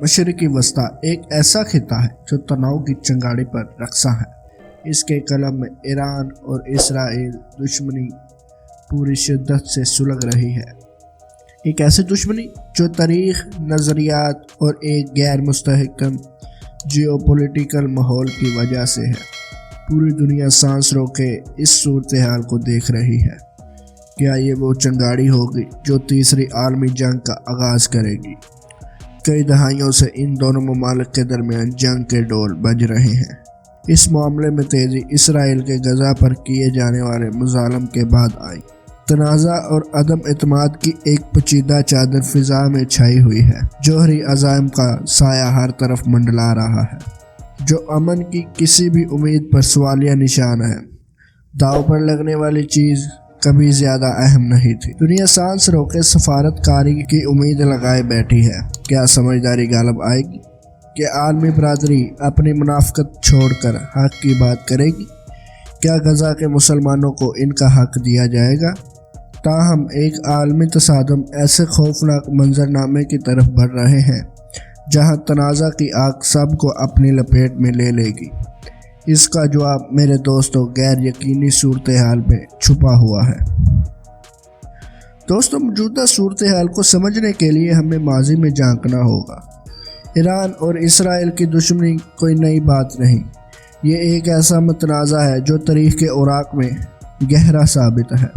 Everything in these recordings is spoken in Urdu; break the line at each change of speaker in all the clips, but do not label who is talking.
مشرقی وسطی ایک ایسا خطہ ہے جو تناؤ کی چنگاڑی پر رقصاں ہے۔ اس کے قلب میں ایران اور اسرائیل دشمنی پوری شدت سے سلگ رہی ہے۔ ایک ایسی دشمنی جو تاریخ، نظریات اور ایک غیر مستحکم جیو پولیٹیکل ماحول کی وجہ سے ہے۔ پوری دنیا سانس روکے اس صورتحال کو دیکھ رہی ہے۔ کیا یہ وہ چنگاڑی ہوگی جو تیسری عالمی جنگ کا آغاز کرے گی؟ کئی دہائیوں سے ان دونوں ممالک کے درمیان جنگ کے ڈول بج رہے ہیں۔ اس معاملے میں تیزی اسرائیل کے غزہ پر کیے جانے والے مظالم کے بعد آئی۔ تنازع اور عدم اعتماد کی ایک پیچیدہ چادر فضا میں چھائی ہوئی ہے۔ جوہری عزائم کا سایہ ہر طرف منڈلا رہا ہے، جو امن کی کسی بھی امید پر سوالیہ نشان ہے۔ داؤ پر لگنے والی چیز کبھی زیادہ اہم نہیں تھی۔ دنیا سانس روکے سفارت کاری کی امید لگائے بیٹھی ہے۔ کیا سمجھداری غالب آئے گی؟ کہ عالمی برادری اپنی منافقت چھوڑ کر حق کی بات کرے گی؟ کیا غزہ کے مسلمانوں کو ان کا حق دیا جائے گا؟ تاہم ایک عالمی تصادم ایسے خوفناک منظرنامے کی طرف بڑھ رہے ہیں جہاں تنازع کی آگ سب کو اپنی لپیٹ میں لے لے گی۔ اس کا جواب میرے دوستوں غیر یقینی صورتحال میں چھپا ہوا ہے۔ دوستوں، موجودہ صورتحال کو سمجھنے کے لیے ہمیں ماضی میں جھانکنا ہوگا۔ ایران اور اسرائیل کی دشمنی کوئی نئی بات نہیں۔ یہ ایک ایسا متنازع ہے جو تاریخ کے اوراق میں گہرا ثابت ہے۔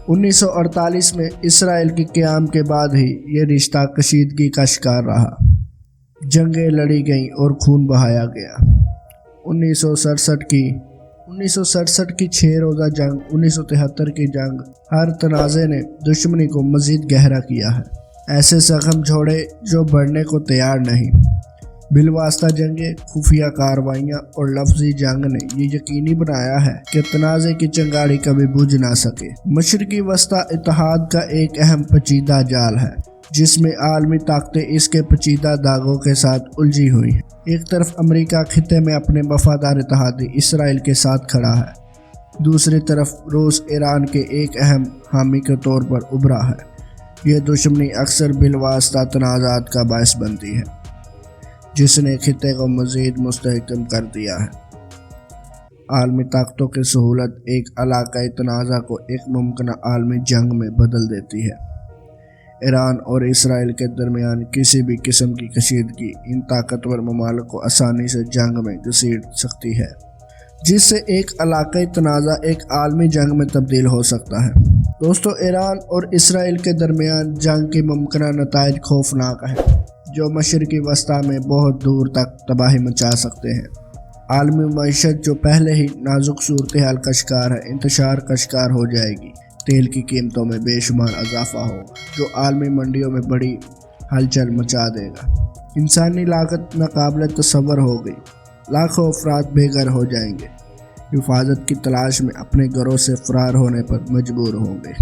1948 میں اسرائیل کے قیام کے بعد ہی یہ رشتہ کشیدگی کا شکار رہا۔ جنگیں لڑی گئیں اور خون بہایا گیا۔ 1967 کی 6 روزہ جنگ، 1973 کی جنگ، ہر تنازع نے دشمنی کو مزید گہرا کیا ہے۔ ایسے زخم جھوڑے جو بڑھنے کو تیار نہیں۔ بالواسطہ جنگیں، خفیہ کارروائیاں اور لفظی جنگ نے یہ یقینی بنایا ہے کہ تنازع کی چنگاڑی کبھی بجھ نہ سکے۔ مشرقی وسطی اتحاد کا ایک اہم پیچیدہ جال ہے جس میں عالمی طاقتیں اس کے پیچیدہ داغوں کے ساتھ الجھی ہوئی ہیں۔ ایک طرف امریکہ خطے میں اپنے وفادار اتحادی اسرائیل کے ساتھ کھڑا ہے، دوسری طرف روس ایران کے ایک اہم حامی کے طور پر ابھرا ہے۔ یہ دشمنی اکثر بالواسطہ تنازعات کا باعث بنتی ہے، جس نے خطے کو مزید مستحکم کر دیا ہے۔ عالمی طاقتوں کی سہولت ایک علاقائی تنازع کو ایک ممکنہ عالمی جنگ میں بدل دیتی ہے۔ ایران اور اسرائیل کے درمیان کسی بھی قسم کی کشیدگی ان طاقتور ممالک کو آسانی سے جنگ میں گھسیٹ سکتی ہے، جس سے ایک علاقائی تنازع ایک عالمی جنگ میں تبدیل ہو سکتا ہے۔ دوستو، ایران اور اسرائیل کے درمیان جنگ کی ممکنہ نتائج خوفناک ہیں جو مشرقی وسطی میں بہت دور تک تباہی مچا سکتے ہیں۔ عالمی معیشت جو پہلے ہی نازک صورتحال کا شکار ہے، انتشار کا شکار ہو جائے گی۔ تیل کی قیمتوں میں بے شمار اضافہ ہوگا جو عالمی منڈیوں میں بڑی ہلچل مچا دے گا۔ انسانی لاگت ناقابل تصور ہو گئی، لاکھوں افراد بے گھر ہو جائیں گے، حفاظت کی تلاش میں اپنے گھروں سے فرار ہونے پر مجبور ہوں گے۔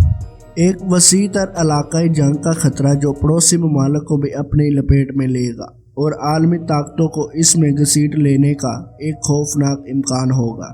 ایک وسیع تر علاقائی جنگ کا خطرہ جو پڑوسی ممالک کو بھی اپنی لپیٹ میں لے گا اور عالمی طاقتوں کو اس میں گھسیٹ لینے کا ایک خوفناک امکان ہوگا۔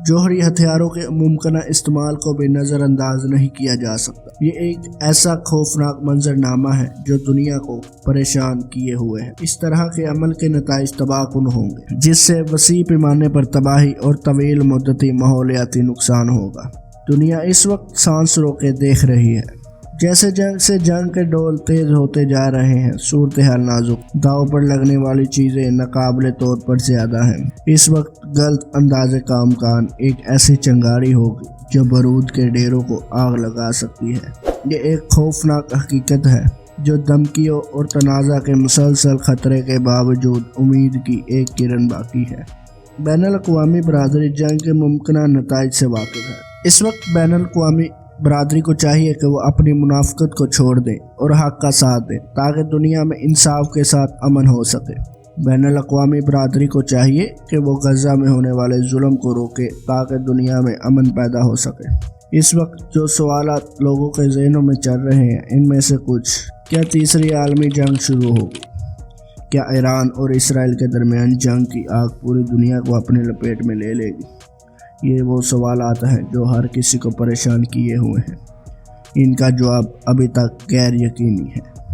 جوہری ہتھیاروں کے ممکنہ استعمال کو بھی نظر انداز نہیں کیا جا سکتا۔ یہ ایک ایسا خوفناک منظرنامہ ہے جو دنیا کو پریشان کیے ہوئے ہے۔ اس طرح کے عمل کے نتائج تباہ کن ہوں گے، جس سے وسیع پیمانے پر تباہی اور طویل مدتی ماحولیاتی نقصان ہوگا۔ دنیا اس وقت سانس روکے دیکھ رہی ہے۔ جیسے جنگ کے ڈول تیز ہوتے جا رہے ہیں، صورتحال نازک، داؤ پر لگنے والی چیزیں ناقابل طور پر زیادہ ہیں۔ اس وقت غلط انداز کام کان ایک ایسی چنگاڑی ہوگی جو بارود کے ڈیروں کو آگ لگا سکتی ہے۔ یہ ایک خوفناک حقیقت ہے جو دھمکیوں اور تنازع کے مسلسل خطرے کے باوجود امید کی ایک کرن باقی ہے۔ بین الاقوامی برادری جنگ کے ممکنہ نتائج سے واقف ہے۔ اس وقت بین الاقوامی برادری کو چاہیے کہ وہ اپنی منافقت کو چھوڑ دیں اور حق کا ساتھ دیں تاکہ دنیا میں انصاف کے ساتھ امن ہو سکے۔ بین الاقوامی برادری کو چاہیے کہ وہ غزہ میں ہونے والے ظلم کو روکے تاکہ دنیا میں امن پیدا ہو سکے۔ اس وقت جو سوالات لوگوں کے ذہنوں میں چل رہے ہیں، ان میں سے کچھ: کیا تیسری عالمی جنگ شروع ہوگی؟ کیا ایران اور اسرائیل کے درمیان جنگ کی آگ پوری دنیا کو اپنی لپیٹ میں لے لے گی؟ یہ وہ سوالات ہیں جو ہر کسی کو پریشان کیے ہوئے ہیں۔ ان کا جواب ابھی تک غیر یقینی ہے۔